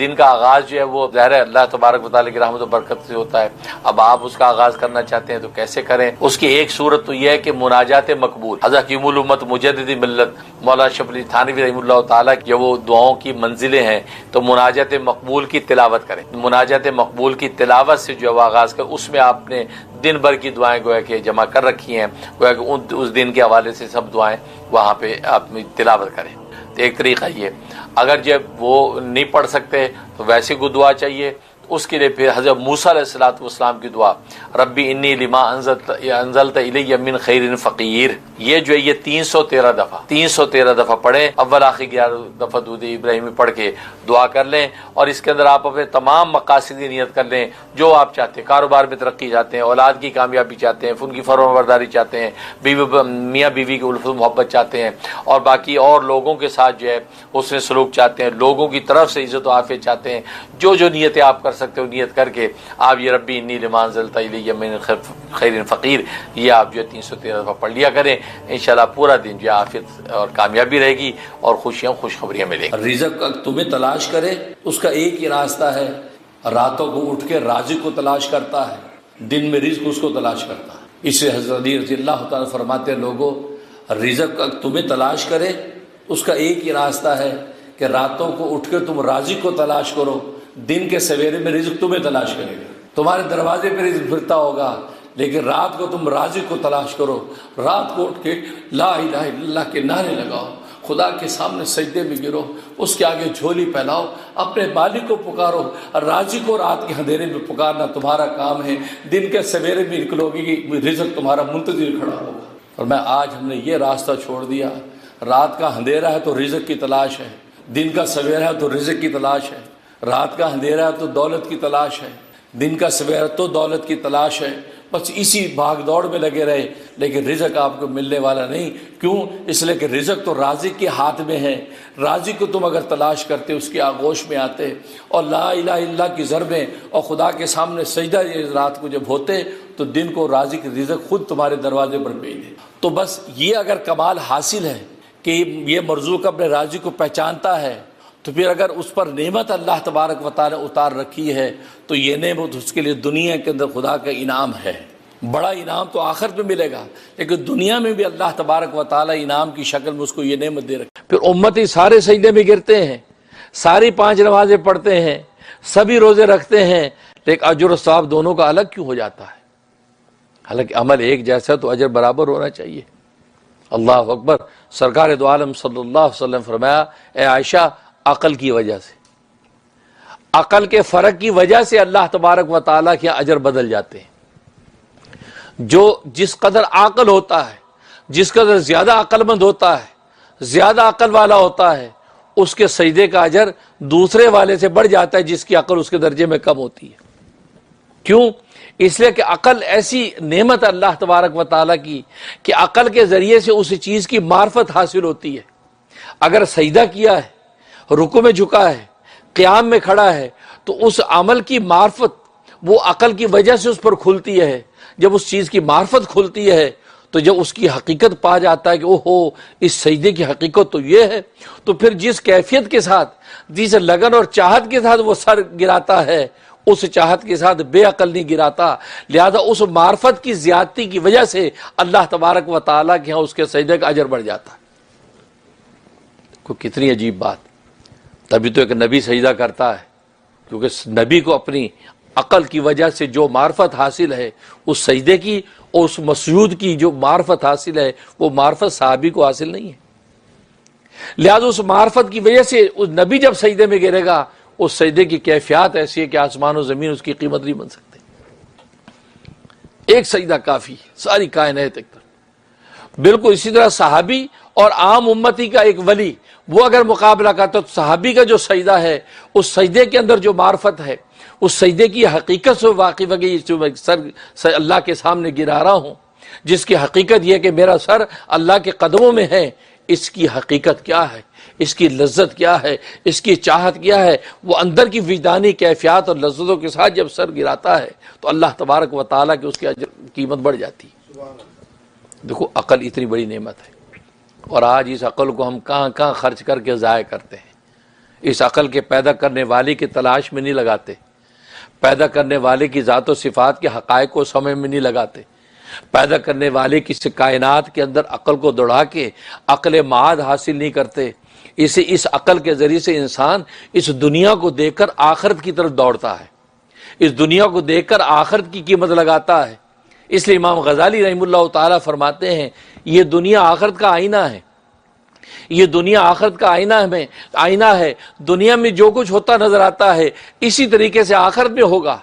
دن کا آغاز جو ہے وہ ظاہر ہے اللہ تبارک و تعالیٰ کی رحمت و برکت سے ہوتا ہے. اب آپ اس کا آغاز کرنا چاہتے ہیں تو کیسے کریں؟ اس کی ایک صورت تو یہ ہے کہ مناجات مقبول. حضرت حکیم الامت مجدد ملت مولانا اشرف علی تھانوی رحمہ اللہ تعالیٰ کی وہ دعاؤں کی منزلیں ہیں تو مناجات مقبول کی تلاوت کریں. مناجات مقبول کی تلاوت سے جو آغاز کر اس میں آپ نے دن بھر کی دعائیں گویا کہ جمع کر رکھی ہیں، گویا کہ اس دن کے حوالے سے سب دعائیں وہاں پہ آپ تلاوت کریں. تو ایک طریقہ یہ. اگر جب وہ نہیں پڑھ سکتے تو ویسے کو دعا چاہیے. اس کے لیے پھر حضرت موسیٰ علیہ الصلوۃ والسلام کی دعا ربی انی لما انزلت الی من خیر فقیر، یہ جو ہے یہ 313 دفعہ پڑھیں. اول آخر 11 دفعہ درود ابراہیمی پڑھ کے دعا کر لیں، اور اس کے اندر آپ اپنے تمام مقاصد کی نیت کر لیں جو آپ چاہتے ہیں. کاروبار میں ترقی چاہتے ہیں، اولاد کی کامیابی چاہتے ہیں، ان کی فرمانبرداری چاہتے ہیں، میاں بیوی کی الفت محبت چاہتے ہیں، اور باقی اور لوگوں کے ساتھ جو ہے حسن سلوک چاہتے ہیں، لوگوں کی طرف سے عزت و عافیت چاہتے ہیں. جو نیتیں آپ کر سکتے ہو نیت کر کے آپ یہ ربی انی لما انزلت الی من خیر فقیر یہ آپ جو ہے 313 دفعہ پڑھ لیا کریں. انشاءاللہ پورا دن جو ہے عافیت اور کامیابی رہے گی اور خوشیاں خوشخبریاں ملیں گی. رزق تمہیں تلاش کرے اس کا ایک ہی راستہ ہے، راتوں کو اٹھ کے رازق کو تلاش کرتا ہے، دن میں رزق اس کو تلاش کرتا ہے. اس سے حضرت علی رضی اللہ تعالیٰ فرماتے ہیں لوگوں رزق تمہیں تلاش کرے اس کا ایک ہی راستہ ہے کہ راتوں کو اٹھ کے تم رازق کو تلاش کرو، دن کے سویرے میں رزق تمہیں تلاش کرے گا. تمہارے دروازے پہ رزق پھرتا ہوگا، لیکن رات کو تم رازق کو تلاش کرو. رات کو اٹھ کے لا الہ الا اللہ کے نعرے لگاؤ، خدا کے سامنے سجدے میں گرو، اس کے آگے جھولی پھیلاؤ، اپنے مالک کو پکارو. رازق کو رات کے اندھیرے میں پکارنا تمہارا کام ہے. دن کے سویرے میں نکلو گی رزق تمہارا منتظر کھڑا ہوگا. اور میں آج ہم نے یہ راستہ چھوڑ دیا. رات کا اندھیرا ہے تو رزق کی تلاش ہے، دن کا سویرا ہے تو رزق کی تلاش ہے. رات کا اندھیرا ہے تو دولت کی تلاش ہے، دن کا سویرا تو دولت کی تلاش ہے. بس اسی بھاگ دوڑ میں لگے رہے، لیکن رزق آپ کو ملنے والا نہیں. کیوں؟ اس لیے کہ رزق تو رازق کے ہاتھ میں ہے. رازق کو تم اگر تلاش کرتے، اس کی آغوش میں آتے اور لا الہ الا اللہ کی ضربیں اور خدا کے سامنے سجدہ رات کو جب ہوتے تو دن کو رازق رزق خود تمہارے دروازے پر بھیج دے. تو بس یہ اگر کمال حاصل ہے کہ یہ مرزوق اپنے رازق کو پہچانتا ہے، تو پھر اگر اس پر نعمت اللہ تبارک و تعالی اتار رکھی ہے تو یہ نعمت اس کے لیے دنیا کے اندر خدا کا انعام ہے. بڑا انعام تو آخرت میں ملے گا، لیکن دنیا میں بھی اللہ تبارک و تعالی انعام کی شکل میں اس کو یہ نعمت دے رکھی. پھر امتی سارے سجدے میں گرتے ہیں، ساری 5 نمازیں پڑھتے ہیں، سبھی روزے رکھتے ہیں، لیکن اجر و ثواب دونوں کا الگ کیوں ہو جاتا ہے؟ حالانکہ عمل ایک جیسا تو اجر برابر ہونا چاہیے. اللہ اکبر. سرکار دو عالم صلی اللہ علیہ وسلم فرمایا اے عائشہ عقل کی وجہ سے، عقل کے فرق کی وجہ سے اللہ تبارک و تعالیٰ کے اجر بدل جاتے ہیں. جو جس قدر عقل ہوتا ہے، جس قدر زیادہ عقل مند ہوتا ہے، زیادہ عقل والا ہوتا ہے، اس کے سجدے کا اجر دوسرے والے سے بڑھ جاتا ہے جس کی عقل اس کے درجے میں کم ہوتی ہے. کیوں؟ اس لیے کہ عقل ایسی نعمت اللہ تبارک و تعالیٰ کی کہ عقل کے ذریعے سے اس چیز کی معرفت حاصل ہوتی ہے. اگر سجدہ کیا ہے، رکوع میں جھکا ہے، قیام میں کھڑا ہے، تو اس عمل کی معرفت وہ عقل کی وجہ سے اس پر کھلتی ہے. جب اس چیز کی معرفت کھلتی ہے تو جب اس کی حقیقت پا جاتا ہے کہ اوہو اس سجدے کی حقیقت تو یہ ہے، تو پھر جس کیفیت کے ساتھ، جس لگن اور چاہت کے ساتھ وہ سر گراتا ہے، اس چاہت کے ساتھ بے عقل نہیں گراتا. لہذا اس معرفت کی زیادتی کی وجہ سے اللہ تبارک و تعالیٰ کے ہاں اس کے سجدے کا اجر بڑھ جاتا ہے. کتنی عجیب بات. تبھی تو ایک نبی سجدہ کرتا ہے، کیونکہ نبی کو اپنی عقل کی وجہ سے جو معرفت حاصل ہے اس سجدے کی اور اس مسجود کی جو معرفت حاصل ہے وہ معرفت صحابی کو حاصل نہیں ہے. لہذا اس معرفت کی وجہ سے اس نبی جب سجدے میں گرے گا اس سجدے کی کیفیات ایسی ہے کہ آسمان و زمین اس کی قیمت نہیں بن سکتے. ایک سجدہ کافی ساری کائنات ایک طرف. بالکل اسی طرح صحابی اور عام امتی کا ایک ولی وہ اگر مقابلہ کرتا تو صحابی کا جو سجدہ ہے اس سجدے کے اندر جو معرفت ہے، اس سجدے کی حقیقت سے واقف ہے کہ سر اللہ کے سامنے گرا رہا ہوں، جس کی حقیقت یہ کہ میرا سر اللہ کے قدموں میں ہے، اس کی حقیقت کیا ہے، اس کی لذت کیا ہے، اس کی چاہت کیا ہے، وہ اندر کی وجدانی کیفیات اور لذتوں کے ساتھ جب سر گراتا ہے تو اللہ تبارک و تعالیٰ کی اس کی قیمت بڑھ جاتی ہے. دیکھو عقل اتنی بڑی نعمت ہے، اور آج اس عقل کو ہم کہاں کہاں خرچ کر کے ضائع کرتے ہیں. اس عقل کے پیدا کرنے والے کی تلاش میں نہیں لگاتے، پیدا کرنے والے کی ذات و صفات کے حقائق کو سمجھ میں نہیں لگاتے، پیدا کرنے والے کی کائنات کے اندر عقل کو دوڑا کے عقل معاد حاصل نہیں کرتے۔ اس عقل کے ذریعے سے انسان اس دنیا کو دیکھ کر آخرت کی طرف دوڑتا ہے، اس دنیا کو دیکھ کر آخرت کی قیمت لگاتا ہے۔ اس لیے امام غزالی رحمہ اللہ تعالیٰ فرماتے ہیں یہ دنیا آخرت کا آئینہ ہے، یہ دنیا آخرت کا آئینہ ہے۔ دنیا میں جو کچھ ہوتا نظر آتا ہے اسی طریقے سے آخرت میں ہوگا۔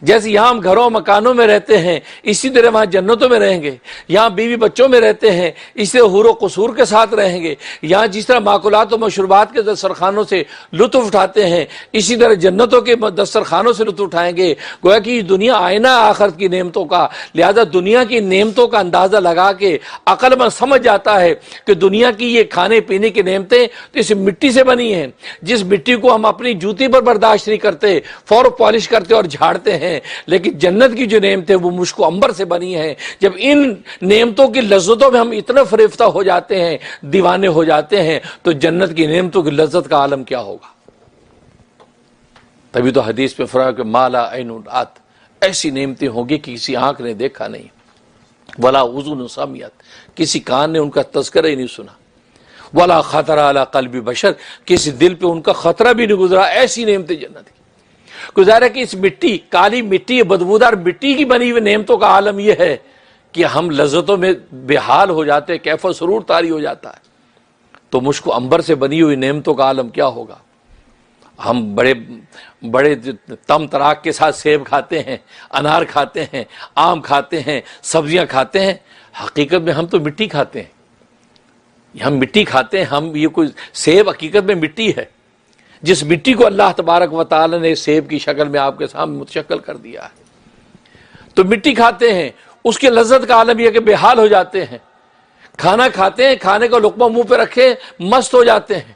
جیسے یہاں ہم گھروں مکانوں میں رہتے ہیں اسی طرح وہاں جنتوں میں رہیں گے، یہاں بیوی بچوں میں رہتے ہیں اسی طرح حور و قصور کے ساتھ رہیں گے، یہاں جس طرح ماکولات و مشروبات کے دسترخوانوں سے لطف اٹھاتے ہیں اسی طرح جنتوں کے دسترخوانوں سے لطف اٹھائیں گے۔ گویا کہ یہ دنیا آئینہ آخرت کی نعمتوں کا، لہذا دنیا کی نعمتوں کا اندازہ لگا کے عقل مند سمجھ جاتا ہے کہ دنیا کی یہ کھانے پینے کی نعمتیں تو اس مٹی سے بنی ہیں، جس مٹی کو ہم اپنی جوتی پر برداشت نہیں کرتے، فور پالش کرتے اور جھاڑتے ہیں، لیکن جنت کی جو نعمتیں وہ مشک و عنبر سے بنی ہیں۔ جب ان نعمتوں کی لذتوں میں ہم اتنا فریفتہ ہو جاتے ہیں، دیوانے ہو جاتے ہیں، تو جنت کی نعمتوں کی لذت کا عالم کیا ہوگا؟ تبھی تو حدیث میں فرمایا کہ مالا عین رات، ایسی نعمتیں ہوں گی کہ کسی آنکھ نے دیکھا نہیں، ولا اذن سمعت، کسی کان نے ان کا تذکرہ ہی نہیں سنا، ولا خطر علی قلب بشر، کسی دل پہ ان کا خطرہ بھی نہیں گزرا، ایسی نعمتیں جنت کی۔ گزارا کہ اس مٹی، کالی مٹی، بدبودار مٹی کی بنی ہوئی نعمتوں کا عالم یہ ہے کہ ہم لذتوں میں بے حال ہو جاتے، کیف و سرور طاری ہو جاتا ہے، تو مشک و عنبر سے بنی ہوئی نعمتوں کا عالم کیا ہوگا؟ ہم بڑے تم تراک کے ساتھ سیب کھاتے ہیں، انار کھاتے ہیں، آم کھاتے ہیں، سبزیاں کھاتے ہیں، حقیقت میں ہم تو مٹی کھاتے ہیں، ہم مٹی کھاتے ہیں، ہم یہ کوئی سیب حقیقت میں مٹی ہے، جس مٹی کو اللہ تبارک و تعالی نے سیب کی شکل میں آپ کے سامنے متشکل کر دیا ہے، تو مٹی کھاتے ہیں، اس کے لذت کا عالم یہ کہ بے حال ہو جاتے ہیں، کھانا کھاتے ہیں، کھانے کا لقمہ منہ پہ رکھے مست ہو جاتے ہیں،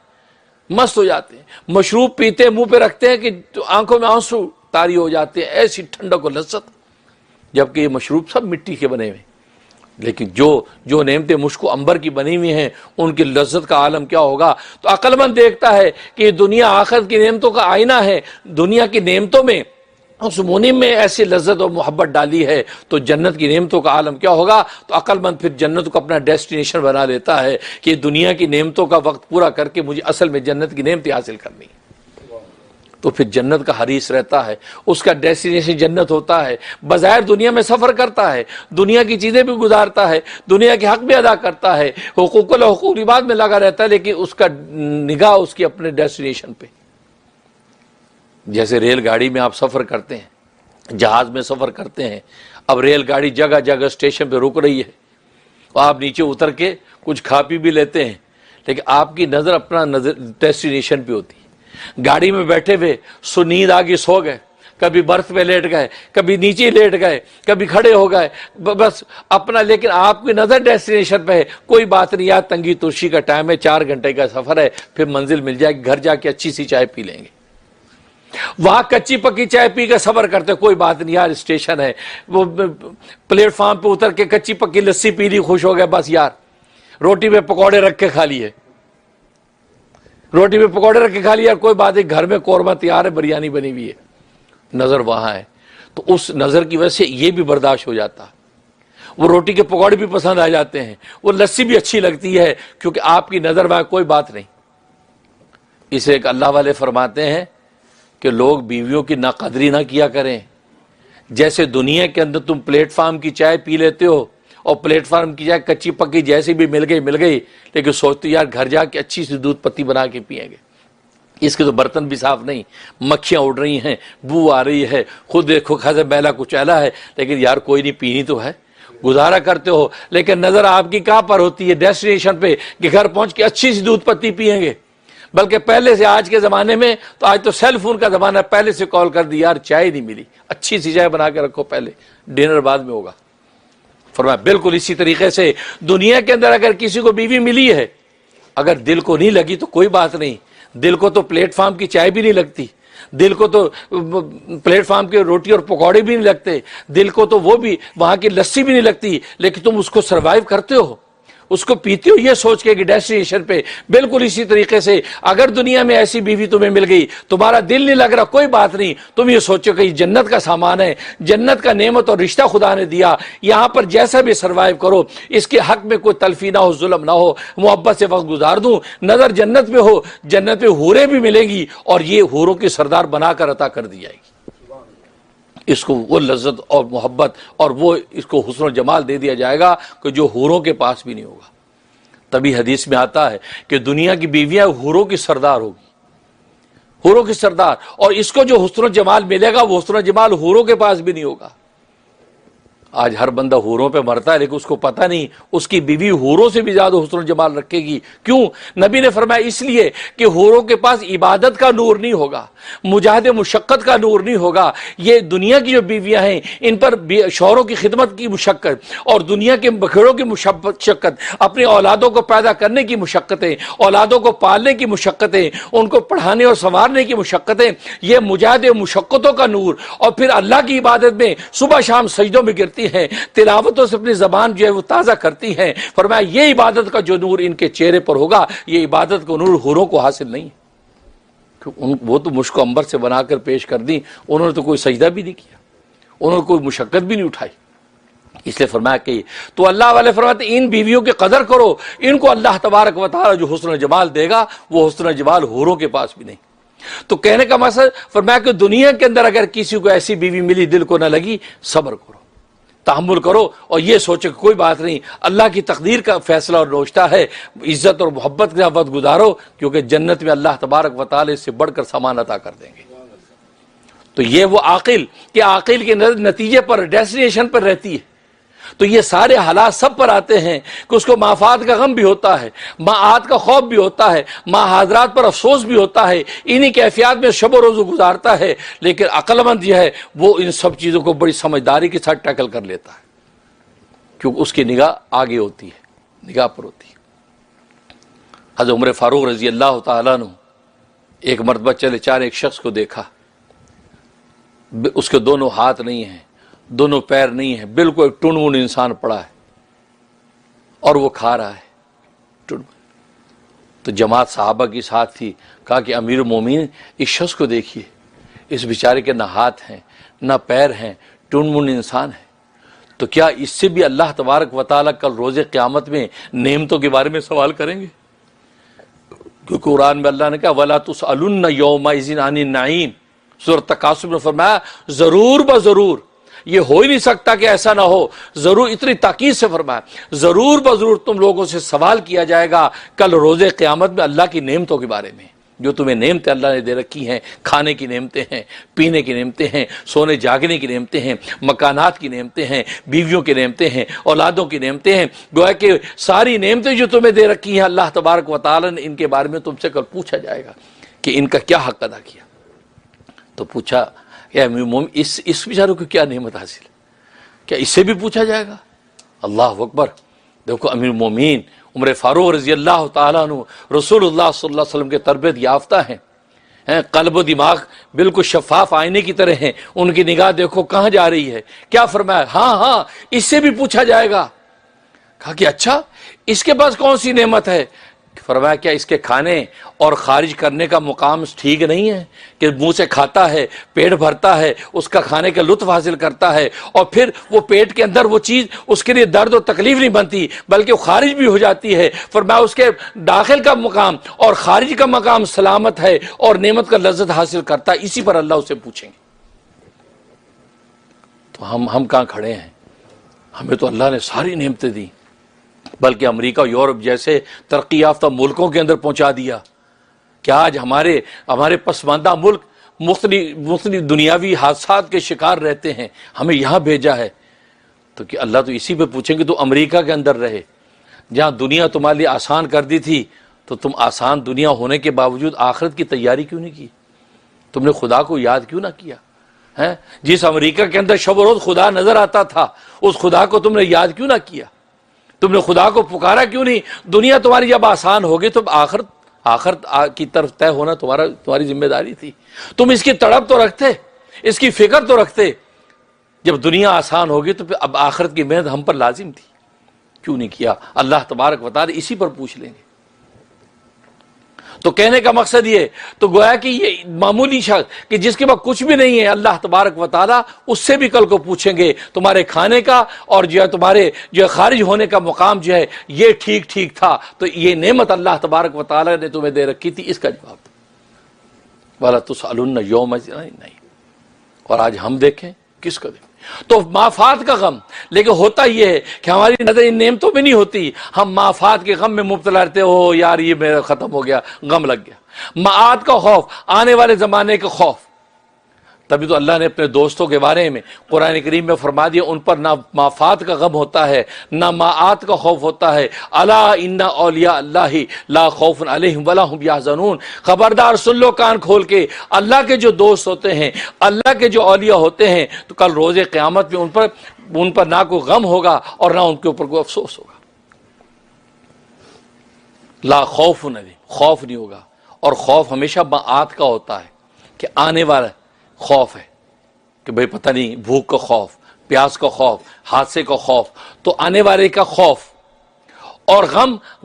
مست ہو جاتے ہیں، مشروب پیتے ہیں منہ پہ رکھتے ہیں کہ آنکھوں میں آنسو طاری ہو جاتے ہیں، ایسی ٹھنڈک و لذت، جبکہ یہ مشروب سب مٹی کے بنے ہوئے، لیکن جو نعمتیں مشک و عنبر کی بنی ہوئی ہیں ان کی لذت کا عالم کیا ہوگا؟ تو عقل مند دیکھتا ہے کہ یہ دنیا آخرت کی نعمتوں کا آئینہ ہے، دنیا کی نعمتوں میں اس منعم میں ایسی لذت اور محبت ڈالی ہے تو جنت کی نعمتوں کا عالم کیا ہوگا؟ تو عقل مند پھر جنت کو اپنا ڈیسٹینیشن بنا لیتا ہے کہ دنیا کی نعمتوں کا وقت پورا کر کے مجھے اصل میں جنت کی نعمتیں حاصل کرنی ہے، تو پھر جنت کا حریص رہتا ہے، اس کا ڈیسٹینیشن جنت ہوتا ہے، بظاہر دنیا میں سفر کرتا ہے، دنیا کی چیزیں بھی گزارتا ہے، دنیا کے حق بھی ادا کرتا ہے، حقوق الحقوق عباد میں لگا رہتا ہے، لیکن اس کا نگاہ اس کی اپنے ڈیسٹینیشن پہ۔ جیسے ریل گاڑی میں آپ سفر کرتے ہیں، جہاز میں سفر کرتے ہیں، اب ریل گاڑی جگہ جگہ اسٹیشن پہ رک رہی ہے، آپ نیچے اتر کے کچھ کھا پی بھی لیتے ہیں، لیکن آپ کی نظر اپنا ڈیسٹینیشن پہ ہوتی ہے۔ گاڑی میں بیٹھے ہوئے نیند آگے سو گئے، کبھی برتھ پہ لیٹ گئے، کبھی نیچے لیٹ گئے، کبھی کھڑے ہو گئے، بس اپنا، لیکن آپ کی نظر ڈیسٹینیشن پہ ہے، کوئی بات نہیں، یار تنگی ترشی کا ٹائم ہے، 4 گھنٹے کا سفر ہے، پھر منزل مل جائے گی، گھر جا کے اچھی سی چائے پی لیں گے۔ وہاں کچی پکی چائے پی کے صبر کرتے، کوئی بات نہیں یار اسٹیشن ہے، وہ پلیٹ فارم پہ اتر کے کچی پکی لسی پی لی، خوش ہو گئے، بس یار روٹی پہ پکوڑے رکھ کے کھا لیے، روٹی پہ پکوڑے رکھ کے کھا لیا، کوئی بات نہیں، گھر میں قورمہ تیار ہے، بریانی بنی ہوئی ہے، نظر وہاں ہے، تو اس نظر کی وجہ سے یہ بھی برداشت ہو جاتا، وہ روٹی کے پکوڑے بھی پسند آ جاتے ہیں، وہ لسی بھی اچھی لگتی ہے، کیونکہ آپ کی نظر وہاں کوئی بات نہیں۔ اسے ایک اللہ والے فرماتے ہیں کہ لوگ بیویوں کی ناقدری نہ کیا کریں، جیسے دنیا کے اندر تم پلیٹ فارم کی چائے پی لیتے ہو، اور پلیٹ فارم کی چائے کچی پکی جیسی بھی مل گئی، لیکن سوچتے یار گھر جا کے اچھی سی دودھ پتی بنا کے پئیں گے، اس کے تو برتن بھی صاف نہیں، مکھیاں اڑ رہی ہیں، بو آ رہی ہے، خود دیکھو خزہ میلا کچیلا ہے، لیکن یار کوئی نہیں، پینی تو ہے، گزارا کرتے ہو، لیکن نظر آپ کی کہاں پر ہوتی ہے؟ ڈیسٹینیشن پہ، کہ گھر پہنچ کے اچھی سی دودھ پتی پئیں گے۔ بلکہ پہلے سے، آج کے زمانے میں تو آج تو سیل فون کا زمانہ ہے، پہلے سے کال کر دی، یار چائے نہیں ملی، اچھی سی چائے بنا کے رکھو، پہلے ڈنر بعد میں ہوگا۔ فرمایا بالکل اسی طریقے سے دنیا کے اندر اگر کسی کو بیوی ملی ہے، اگر دل کو نہیں لگی تو کوئی بات نہیں، دل کو تو پلیٹ فارم کی چائے بھی نہیں لگتی، دل کو تو پلیٹ فارم کی روٹی اور پکوڑے بھی نہیں لگتے، دل کو تو وہ بھی وہاں کی لسی بھی نہیں لگتی، لیکن تم اس کو سروائیو کرتے ہو، اس کو پیتے ہو یہ سوچ کے کہ ڈیسٹینیشن پہ بالکل اسی طریقے سے اگر دنیا میں ایسی بیوی تمہیں مل گئی, تمہارا دل نہیں لگ رہا, کوئی بات نہیں, تم یہ سوچو کہ یہ جنت کا سامان ہے, جنت کا نعمت اور رشتہ خدا نے دیا, یہاں پر جیسا بھی سروائیو کرو, اس کے حق میں کوئی تلفی نہ ہو, ظلم نہ ہو, محبت سے وقت گزار دوں, نظر جنت میں ہو, جنت میں حوریں بھی ملیں گی اور یہ حوروں کی سردار بنا کر عطا کر دی جائے گی. اس کو وہ لذت اور محبت اور وہ اس کو حسن و جمال دے دیا جائے گا کہ جو حوروں کے پاس بھی نہیں ہوگا. تبھی حدیث میں آتا ہے کہ دنیا کی بیویاں حوروں کی سردار ہوگی, حوروں کی سردار, اور اس کو جو حسن و جمال ملے گا وہ حسن و جمال حوروں کے پاس بھی نہیں ہوگا. آج ہر بندہ حوروں پہ مرتا ہے لیکن اس کو پتہ نہیں اس کی بیوی حوروں سے بھی زیادہ حسن و جمال رکھے گی. کیوں؟ نبی نے فرمایا اس لیے کہ حوروں کے پاس عبادت کا نور نہیں ہوگا, مجاہد مشقت کا نور نہیں ہوگا. یہ دنیا کی جو بیویاں ہیں ان پر شوہروں کی خدمت کی مشقت اور دنیا کے بکھیڑوں کی مشقت, اپنی اولادوں کو پیدا کرنے کی مشقتیں, اولادوں کو پالنے کی مشقتیں, ان کو پڑھانے اور سنوارنے کی مشقتیں, یہ مجاہد مشقتوں کا نور. اور پھر اللہ کی عبادت میں صبح شام سجدوں میں گرتی ہیں, تلاوتوں سے اپنی زبان جو ہے وہ تازہ کرتی ہیں. فرمایا یہ عبادت کا جو نور ان کے چہرے پر ہوگا, یہ عبادت کا نور حوروں کو حاصل نہیں ہے. وہ تو مشک و عنبر سے بنا کر پیش کر دی, انہوں نے تو کوئی سجدہ بھی نہیں کیا, انہوں نے کوئی مشقت بھی نہیں اٹھائی. اس لیے فرمایا کہ تو اللہ والے فرماتے ان بیویوں کی قدر کرو, ان کو اللہ تبارک و تعالی جو حسن و جمال دے گا وہ حسن و جمال حوروں کے پاس بھی نہیں. تو کہنے کا مقصد فرمایا کہ دنیا کے اندر اگر کسی کو ایسی بیوی ملی دل کو نہ لگی, صبر کرو, تحمل کرو اور یہ سوچو کہ کوئی بات نہیں, اللہ کی تقدیر کا فیصلہ اور نوشتہ ہے, عزت اور محبت کے وقت گزارو کیونکہ جنت میں اللہ تبارک و تعالی سے بڑھ کر سامان عطا کر دیں گے. تو یہ وہ عاقل کہ عاقل کے نتیجے پر ڈیسٹینیشن پر رہتی ہے. تو یہ سارے حالات سب پر آتے ہیں کہ اس کو مافات کا غم بھی ہوتا ہے, معاد کا خوف بھی ہوتا ہے, حاضرات پر افسوس بھی ہوتا ہے, انہی کیفیات میں شب و روز گزارتا ہے. لیکن عقل مند جو ہے وہ ان سب چیزوں کو بڑی سمجھداری کے ساتھ ٹیکل کر لیتا ہے کیونکہ اس کی نگاہ آگے ہوتی ہے, نگاہ پر ہوتی ہے. حضرت عمر فاروق رضی اللہ تعالیٰ عنہ ایک مرتبہ چلے چار ایک شخص کو دیکھا, اس کے دونوں ہاتھ نہیں ہیں, دونوں پیر نہیں ہیں, بالکل ایک ٹنمن انسان پڑا ہے اور وہ کھا رہا ہے. تو جماعت صحابہ کی ساتھ تھی, کہا کہ امیر المومنین اس شخص کو دیکھیے, اس بیچارے کے نہ ہاتھ ہیں نہ پیر ہیں, ٹنمن انسان ہے. تو کیا اس سے بھی اللہ تبارک و تعالیٰ کل روز قیامت میں نعمتوں کے بارے میں سوال کریں گے؟ کیونکہ قرآن میں اللہ نے کہا وَلَا تُسْأَلُنَّ يَوْمَئِذٍ عَنِ النَّعِيمِ, سورۃ تکاثر میں فرمایا ضرور بضرور, یہ ہو ہی نہیں سکتا کہ ایسا نہ ہو, ضرور, اتنی تاکید سے فرمایا ضرور بضرور تم لوگوں سے سوال کیا جائے گا کل روز قیامت میں اللہ کی نعمتوں کے بارے میں, جو تمہیں نعمتیں اللہ نے دے رکھی ہیں, کھانے کی نعمتیں ہیں, پینے کی نعمتیں ہیں, سونے جاگنے کی نعمتیں ہیں, مکانات کی نعمتیں ہیں, بیویوں کی نعمتیں ہیں, اولادوں کی نعمتیں ہیں. گویا کہ ساری نعمتیں جو تمہیں دے رکھی ہیں اللہ تبارک و تعالی نے, ان کے بارے میں تم سے کل پوچھا جائے گا کہ ان کا کیا حق ادا کیا. تو پوچھا کہ اس بیچاروں کو کیا نعمت حاصل ہے, کیا اس سے بھی پوچھا جائے گا؟ اللہ اکبر. دیکھو امیر المومنین عمر فاروق رضی اللہ تعالیٰ عنہ رسول اللہ صلی اللہ علیہ وسلم کے تربیت یافتہ ہیں, قلب و دماغ بالکل شفاف آئینے کی طرح ہیں, ان کی نگاہ دیکھو کہاں جا رہی ہے. کیا فرمایا؟ ہاں اس سے بھی پوچھا جائے گا. کہا کہ اچھا اس کے پاس کون سی نعمت ہے؟ فرمایا کیا اس کے کھانے اور خارج کرنے کا مقام ٹھیک نہیں ہے کہ منہ سے کھاتا ہے, پیٹ بھرتا ہے, اس کا کھانے کا لطف حاصل کرتا ہے اور پھر وہ پیٹ کے اندر وہ چیز اس کے لیے درد و تکلیف نہیں بنتی بلکہ وہ خارج بھی ہو جاتی ہے. فرمایا اس کے داخل کا مقام اور خارج کا مقام سلامت ہے اور نعمت کا لذت حاصل کرتا ہے, اسی پر اللہ اسے پوچھیں گے. تو ہم کہاں کھڑے ہیں؟ ہمیں تو اللہ نے ساری نعمتیں دی, بلکہ امریکہ یورپ جیسے ترقی یافتہ ملکوں کے اندر پہنچا دیا کہ آج ہمارے پسماندہ ملک مختلف دنیاوی حادثات کے شکار رہتے ہیں, ہمیں یہاں بھیجا ہے. تو کہ اللہ تو اسی پہ پوچھیں گے تو امریکہ کے اندر رہے جہاں دنیا تمہارے لیے آسان کر دی تھی, تو تم آسان دنیا ہونے کے باوجود آخرت کی تیاری کیوں نہیں کی؟ تم نے خدا کو یاد کیوں نہ کیا؟ جس امریکہ کے اندر شب و روز خدا نظر آتا تھا اس خدا کو تم نے یاد کیوں نہ کیا؟ تم نے خدا کو پکارا کیوں نہیں؟ دنیا تمہاری جب آسان ہوگی تو آخرت کی طرف طے ہونا تمہاری ذمہ داری تھی. تم اس کی تڑپ تو رکھتے, اس کی فکر تو رکھتے. جب دنیا آسان ہوگی تو پھر اب آخرت کی محنت ہم پر لازم تھی, کیوں نہیں کیا؟ اللہ تبارک و تعالی اسی پر پوچھ لیں گے۔ تو کہنے کا مقصد یہ تو گویا کہ یہ معمولی شخص کہ جس کے پاس کچھ بھی نہیں ہے، اللہ تبارک و تعالی اس سے بھی کل کو پوچھیں گے تمہارے کھانے کا اور جو ہے تمہارے جو ہے خارج ہونے کا مقام جو ہے یہ ٹھیک ٹھیک تھا، تو یہ نعمت اللہ تبارک و تعالی نے تمہیں دے رکھی تھی، اس کا جواب دو۔ وَلَا تُسْأَلُنَّ يَوْمَئِذٍ عَنِ النَّعِيمِ۔ اور آج ہم دیکھیں کس کو دیکھیں تو معافات کا غم، لیکن ہوتا یہ ہے کہ ہماری نظر ان نعمتوں میں نہیں ہوتی، ہم معافات کے غم میں مبتلا رہتے ہو، یار یہ میرا ختم ہو گیا، غم لگ گیا۔ معاد کا خوف، آنے والے زمانے کا خوف، تبھی تو اللہ نے اپنے دوستوں کے بارے میں قرآن کریم میں فرما دیا ان پر نہ معافات کا غم ہوتا ہے نہ معاد کا خوف ہوتا ہے۔ الا ان اولیاء اللہ لا خوف علیہم ولا هم یحزنون۔ خبردار سن لو کان کھول کے، اللہ کے جو دوست ہوتے ہیں، اللہ کے جو اولیاء ہوتے ہیں، تو کل روز قیامت میں ان پر نہ کوئی غم ہوگا اور نہ ان کے اوپر کوئی افسوس ہوگا۔ لا خوف علیہم، خوف نہیں ہوگا، اور خوف ہمیشہ معاد کا ہوتا ہے کہ آنے والا خوف ہے کہ بھئی پتہ نہیں، بھوک کا خوف، پیاس کا خوف، حادثے کا خوف، تو آنے والے کا خوف۔ اور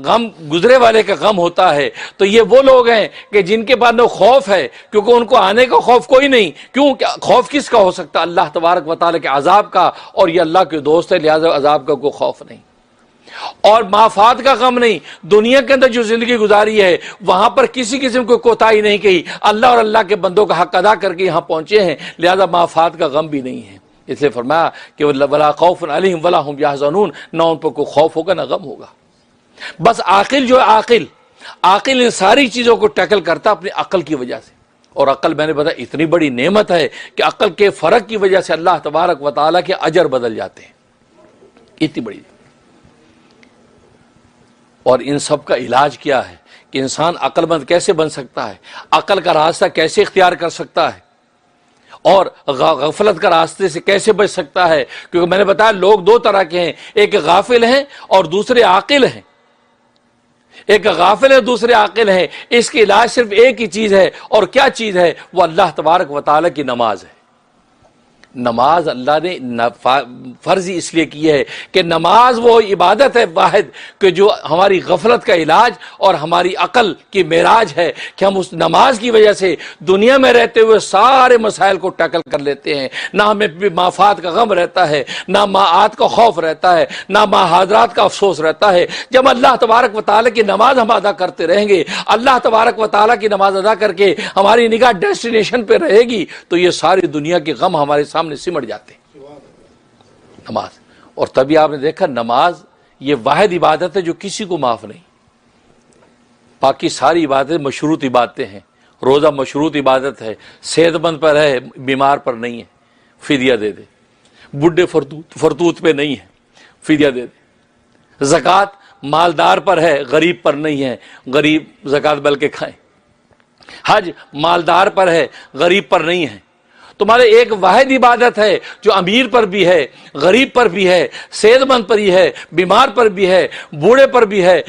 غم گزرے والے کا غم ہوتا ہے۔ تو یہ وہ لوگ ہیں کہ جن کے پاس نہ خوف ہے، کیونکہ ان کو آنے کا خوف کوئی نہیں۔ کیوں؟ خوف کس کا ہو سکتا؟ اللہ تبارک و تعالیٰ کے عذاب کا، اور یہ اللہ کے دوست ہے، لہذا عذاب کا کوئی خوف نہیں۔ اور معافات کا غم نہیں، دنیا کے اندر جو زندگی گزاری ہے وہاں پر کسی قسم کو کوتاہی نہیں کی، اللہ اور اللہ کے بندوں کا حق ادا کر کے یہاں پہنچے ہیں، لہذا معافات کا غم بھی نہیں ہے۔ اس لیے فرمایا کہ ولا خوف علیہم ولا هم یحزنون، نہ ان پر کوئی خوف ہوگا نہ غم ہوگا۔ بس عاقل جو ہے عاقل ان ساری چیزوں کو ٹیکل کرتا اپنی عقل کی وجہ سے، اور عقل میں نے بتایا اتنی بڑی نعمت ہے کہ عقل کے فرق کی وجہ سے اللہ تبارک و تعالیٰ کے اجر بدل جاتے ہیں، اتنی بڑی۔ اور ان سب کا علاج کیا ہے کہ انسان عقل مند کیسے بن سکتا ہے، عقل کا راستہ کیسے اختیار کر سکتا ہے، اور غفلت کا راستے سے کیسے بچ سکتا ہے۔ کیونکہ میں نے بتایا لوگ دو طرح کے ہیں، ایک غافل ہیں اور دوسرے عاقل ہیں۔ ایک غافل ہے دوسرے عاقل ہیں، اس کی علاج صرف ایک ہی چیز ہے، اور کیا چیز ہے؟ وہ اللہ تبارک و تعالیٰ کی نماز ہے۔ نماز اللہ نے فرض اس لیے کی ہے کہ نماز وہ عبادت ہے واحد کہ جو ہماری غفلت کا علاج اور ہماری عقل کی معراج ہے، کہ ہم اس نماز کی وجہ سے دنیا میں رہتے ہوئے سارے مسائل کو ٹیکل کر لیتے ہیں، نہ ہمیں معافات کا غم رہتا ہے، نہ معاد کا خوف رہتا ہے، نہ حاضرات کا افسوس رہتا ہے۔ جب اللہ تبارک و تعالیٰ کی نماز ہم ادا کرتے رہیں گے، اللہ تبارک و تعالیٰ کی نماز ادا کر کے ہماری نگاہ ڈیسٹینیشن پہ رہے گی، تو یہ ساری دنیا کے غم ہمارے سامنے سمٹ جاتے ہیں۔ نماز، اور تبھی آپ نے دیکھا نماز یہ واحد عبادت ہے جو کسی کو معاف نہیں، باقی ساری عبادتیں مشروط عبادتیں ہیں۔ روزہ مشروط عبادت ہے، صحت مند پر ہے، بیمار پر نہیں ہے، فدیہ دے دے۔ بڈھے فرتوت پہ نہیں ہے، فدیہ دے دے۔ زکوٰۃ مالدار پر ہے، غریب پر نہیں ہے، غریب زکوٰۃ بلکہ کھائیں۔ حج مالدار پر ہے، غریب پر نہیں ہے۔ تمہارے ایک واحد عبادت ہے جو امیر پر بھی ہے، غریب پر بھی ہے، صحت مند پر بھی ہے، بیمار پر بھی ہے، بوڑھے پر بھی ہے،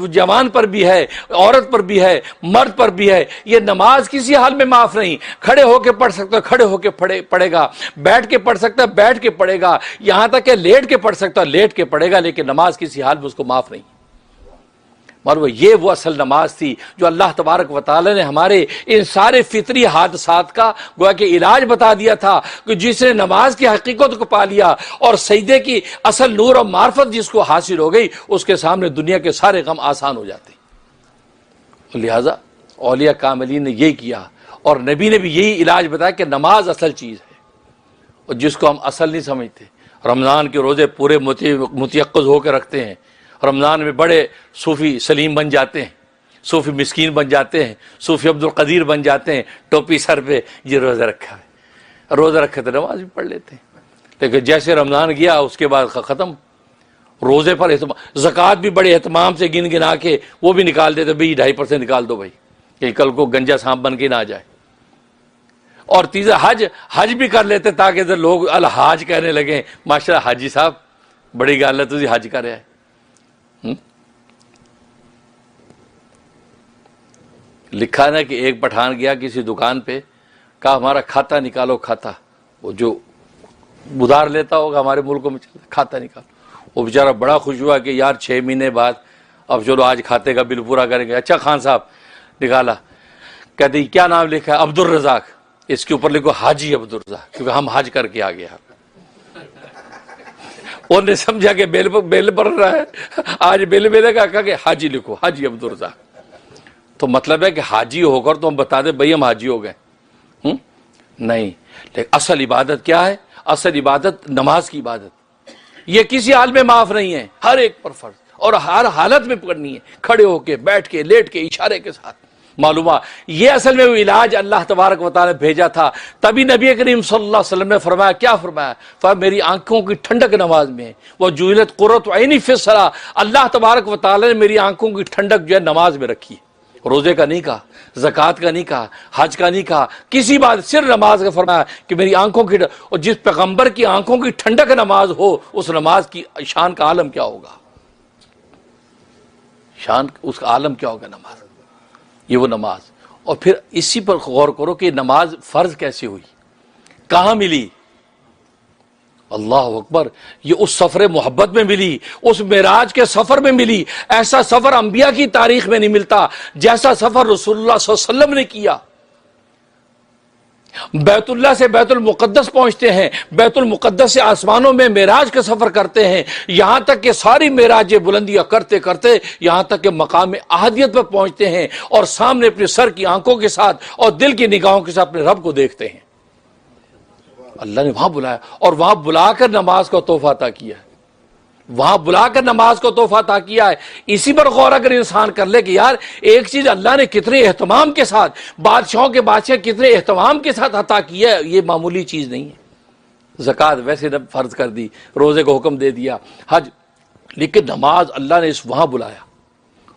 جوان پر بھی ہے، عورت پر بھی ہے، مرد پر بھی ہے۔ یہ نماز کسی حال میں معاف نہیں۔ کھڑے ہو کے پڑھ سکتا ہے کھڑے ہو کے پڑھے گا، بیٹھ کے پڑھ سکتا ہے بیٹھ کے پڑھے گا، یہاں تک کہ لیٹ کے پڑھ سکتا ہے لیٹ کے پڑھے گا، لیکن نماز کسی حال میں اس کو معاف نہیں۔ اور یہ وہ اصل نماز تھی جو اللہ تبارک و تعالی نے ہمارے ان سارے فطری حادثات کا گویا کہ علاج بتا دیا تھا، کہ جس نے نماز کی حقیقت کو پا لیا اور سجدے کی اصل نور اور معرفت جس کو حاصل ہو گئی، اس کے سامنے دنیا کے سارے غم آسان ہو جاتے ہیں۔ لہذا اولیاء کاملین نے یہی کیا، اور نبی نے بھی یہی علاج بتایا کہ نماز اصل چیز ہے، اور جس کو ہم اصل نہیں سمجھتے۔ رمضان کے روزے پورے متیقظ ہو کے رکھتے ہیں، رمضان میں بڑے صوفی سلیم بن جاتے ہیں، صوفی مسکین بن جاتے ہیں، صوفی عبد القدیر بن جاتے ہیں، ٹوپی سر پہ، یہ روزہ رکھا ہے، روزہ رکھے تو نماز بھی پڑھ لیتے ہیں، لیکن جیسے رمضان گیا اس کے بعد ختم۔ روزے پر اہتمام، زکوٰۃ بھی بڑے اہتمام سے گن گنا کے وہ بھی نکال دیتے، بھائی 2.5% نکال دو بھائی، کہ کل کو گنجا سانپ بن کے نہ آ جائے۔ اور تیسرا حج بھی کر لیتے تاکہ ادھر لوگ الحاج کہنے لگیں، ماشاءاللہ حاجی صاحب بڑی گل ہے تسی حج کر رہا ہے۔ لکھا نا کہ ایک پٹھان گیا کسی دکان پہ، کہا ہمارا کھاتا نکالو، کھاتا، وہ جو ادھار لیتا ہوگا ہمارے ملکوں میں چلتا کھاتا نکالو۔ وہ بیچارہ بڑا خوش ہوا کہ یار 6 مہینے بعد اب چلو آج کھاتے کا بل پورا کریں گے. اچھا خان صاحب نکالا, کہتے کیا نام لکھا ہے؟ عبدالرزاق. اس کے اوپر لکھو حاجی عبدالرزاق, کیونکہ ہم حج کر کے آ گئے. انہوں نے سمجھا کہ بیل بھر رہا ہے, آج بیل ملے گا, کہا کہ حاجی لکھو, حاجی عبدالرزاق. تو مطلب ہے کہ حاجی ہو کر تو ہم بتا دیں بھائی ہم حاجی ہو گئے؟ نہیں. لیکن اصل عبادت کیا ہے؟ اصل عبادت نماز کی عبادت. یہ کسی حال میں معاف نہیں ہے, ہر ایک پر فرض, اور ہر حالت میں پکڑنی ہے, کھڑے ہو کے, بیٹھ کے, لیٹ کے, اشارے کے ساتھ. معلومہ یہ اصل میں وہ علاج اللہ تبارک و تعالی نے بھیجا تھا. تبھی نبی کریم صلی اللہ علیہ وسلم نے فرمایا, کیا فرمایا؟ فرمایا میری آنکھوں کی ٹھنڈک نماز میں ہے. وہ جعلت قرۃ عینی فی الصلاۃ, اللہ تبارک و تعالی نے میری آنکھوں کی ٹھنڈک جو ہے نماز میں رکھی. روزے کا نہیں کہا, زکوٰۃ کا نہیں کہا, حج کا نہیں کہا, کسی بات, صرف نماز کا فرمایا کہ میری آنکھوں کی. اور جس پیغمبر کی آنکھوں کی ٹھنڈک نماز ہو, اس نماز کی شان کا عالم کیا ہوگا؟ شان اس کا عالم کیا ہوگا نماز. یہ وہ نماز. اور پھر اسی پر غور کرو کہ نماز فرض کیسے ہوئی, کہاں ملی؟ اللہ اکبر, یہ اس سفر محبت میں ملی, اس معراج کے سفر میں ملی. ایسا سفر انبیاء کی تاریخ میں نہیں ملتا جیسا سفر رسول اللہ صلی اللہ علیہ وسلم نے کیا. بیت اللہ سے بیت المقدس پہنچتے ہیں, بیت المقدس سے آسمانوں میں معراج کا سفر کرتے ہیں, یہاں تک کہ ساری معراج بلندیاں کرتے کرتے یہاں تک کہ مقام احدیت پر پہنچتے ہیں, اور سامنے اپنے سر کی آنکھوں کے ساتھ اور دل کی نگاہوں کے ساتھ اپنے رب کو دیکھتے ہیں. اللہ نے وہاں بلایا, اور وہاں بلا کر نماز کو تحفہ عطا کیا ہے. وہاں بلا کر نماز کو تحفہ عطا کیا ہے. اسی پر غور اگر انسان کر لے کہ یار ایک چیز اللہ نے کتنے اہتمام کے ساتھ, بادشاہوں کے بادشاہ کتنے اہتمام کے ساتھ عطا کیا ہے, یہ معمولی چیز نہیں ہے. زکوٰۃ ویسے فرض کر دی, روزے کو حکم دے دیا, حج, لیکن نماز اللہ نے اس وہاں بلایا,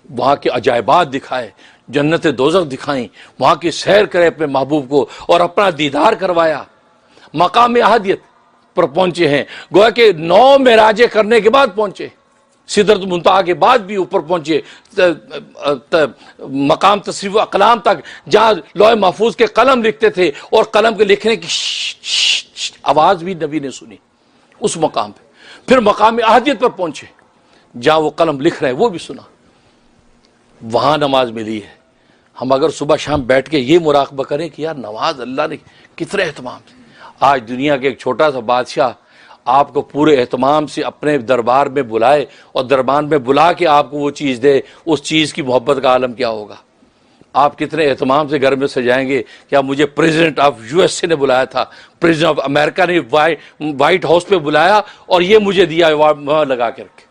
وہاں کے عجائبات دکھائے, جنت دوزخ دکھائیں, وہاں کی سیر کرے اپنے محبوب کو, اور اپنا دیدار کروایا. مقام احدیت پر پہنچے ہیں, گویا کہ 9 معراجیں کرنے کے بعد پہنچے, سدرۃ المنتہا کے بعد بھی اوپر پہنچے, مقام تصریف اقلام تک, جہاں لوح محفوظ کے قلم لکھتے تھے, اور قلم کے لکھنے کی آواز بھی نبی نے سنی اس مقام پہ. پھر مقام احدیت پر پہنچے, جہاں وہ قلم لکھ رہے ہیں وہ بھی سنا. وہاں نماز ملی ہے. ہم اگر صبح شام بیٹھ کے یہ مراقبہ کریں کہ یار نماز اللہ نے کتنے اہتمام سے. آج دنیا کے ایک چھوٹا سا بادشاہ آپ کو پورے اہتمام سے اپنے دربار میں بلائے, اور دربار میں بلا کے آپ کو وہ چیز دے, اس چیز کی محبت کا عالم کیا ہوگا؟ آپ کتنے اہتمام سے گھر میں سجائیں گے. کیا مجھے پریزیڈنٹ آف USA نے بلایا تھا, پریزیڈنٹ آف امریکہ نے وائٹ ہاؤس پہ بلایا, اور یہ مجھے دیا وہاں لگا کے رکھے.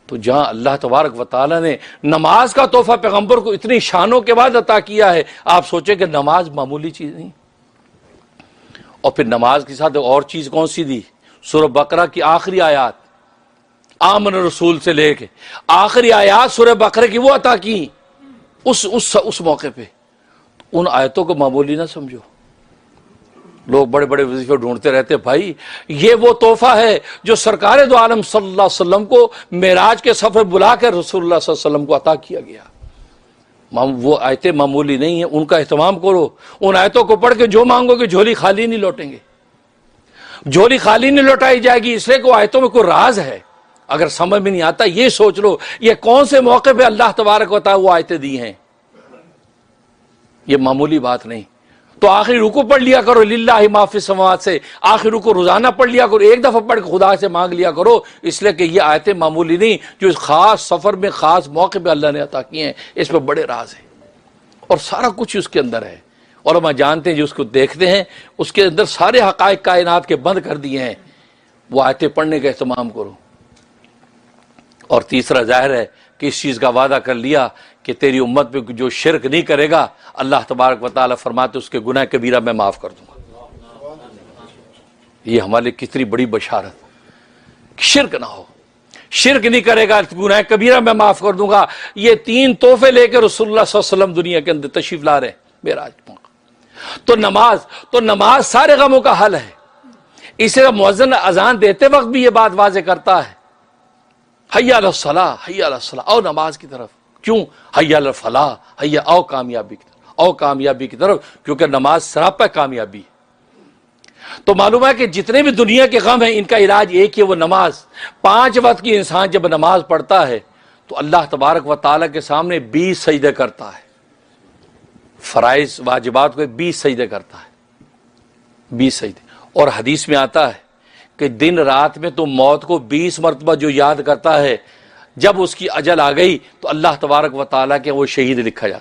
تو جہاں اللہ تبارک و تعالیٰ نے نماز کا تحفہ پیغمبر کو اتنی شانوں کے بعد عطا کیا ہے, آپ سوچیں کہ نماز معمولی چیز نہیں. اور پھر نماز کے ساتھ اور چیز کون سی دی؟ سورہ بقرہ کی آخری آیات, آمن رسول سے لے کے آخری آیات سورہ بقرہ کی وہ عطا کی اس موقع پہ. ان آیتوں کو معمولی نہ سمجھو. لوگ بڑے بڑے وظیفے ڈھونڈتے رہتے, بھائی یہ وہ تحفہ ہے جو سرکار دو عالم صلی اللہ علیہ وسلم کو معراج کے سفر بلا کر رسول اللہ صلی اللہ علیہ وسلم کو عطا کیا گیا. وہ آیتیں معمولی نہیں ہیں, ان کا اہتمام کرو. ان آیتوں کو پڑھ کے جو مانگو گے جھولی خالی نہیں لوٹیں گے. جھولی خالی نہیں لوٹائی جائے گی, اس لیے کہ آیتوں میں کوئی راز ہے. اگر سمجھ میں نہیں آتا یہ سوچ لو یہ کون سے موقع پہ اللہ تبارک و تعالیٰ وہ آیتیں دی ہیں. یہ معمولی بات نہیں. تو آخری رکوع پڑھ لیا کرو للہ ما فی السماوات سے, آخری رکوع روزانہ پڑھ لیا کرو, ایک دفعہ پڑھ کے خدا سے مانگ لیا کرو, اس لیے کہ یہ آیتیں معمولی نہیں جو اس خاص سفر میں خاص موقع پہ اللہ نے عطا کیے ہیں. اس میں بڑے راز ہیں, اور سارا کچھ اس کے اندر ہے. علماء جانتے ہیں جو اس کو دیکھتے ہیں اس کے اندر سارے حقائق کائنات کے بند کر دیے ہیں. وہ آیتیں پڑھنے کا اہتمام کرو. اور تیسرا ظاہر ہے کہ اس چیز کا وعدہ کر لیا کہ تیری امت میں جو شرک نہیں کرے گا اللہ تبارک و تعالیٰ فرماتے اس کے گناہ کبیرہ میں معاف کر دوں گا. یہ ہمارے لیے کتنی بڑی بشارت, شرک نہ ہو, شرک نہیں کرے گا گناہ کبیرہ میں معاف کر دوں گا. یہ 3 تحفے لے کے رسول اللہ صلی اللہ علیہ وسلم دنیا کے اندر تشریف لا رہے ہیں معراج. تو نماز سارے غموں کا حل ہے. اس لیے مؤذن اذان دیتے وقت بھی یہ بات واضح کرتا ہے, حی علی الصلاۃ, حی علی الصلاۃ, او نماز کی طرف. کیوں؟ حی علی الفلاح, حی او کامیابی کی طرف, او کامیابی کی طرف, کیونکہ نماز سراپا کامیابی ہے. تو معلوم ہے کہ جتنے بھی دنیا کے غم ہیں ان کا علاج ایک ہی وہ نماز. 5 وقت کی انسان جب نماز پڑھتا ہے تو اللہ تبارک و تعالیٰ کے سامنے 20 سجدے کرتا ہے. فرائض واجبات کو 20 سجدے کرتا ہے, 20 سجدے. اور حدیث میں آتا ہے کہ دن رات میں تو موت کو 20 مرتبہ جو یاد کرتا ہے, جب اس کی اجل آ گئی تو اللہ تبارک و تعالیٰ کے وہ شہید لکھا جاتا ہے.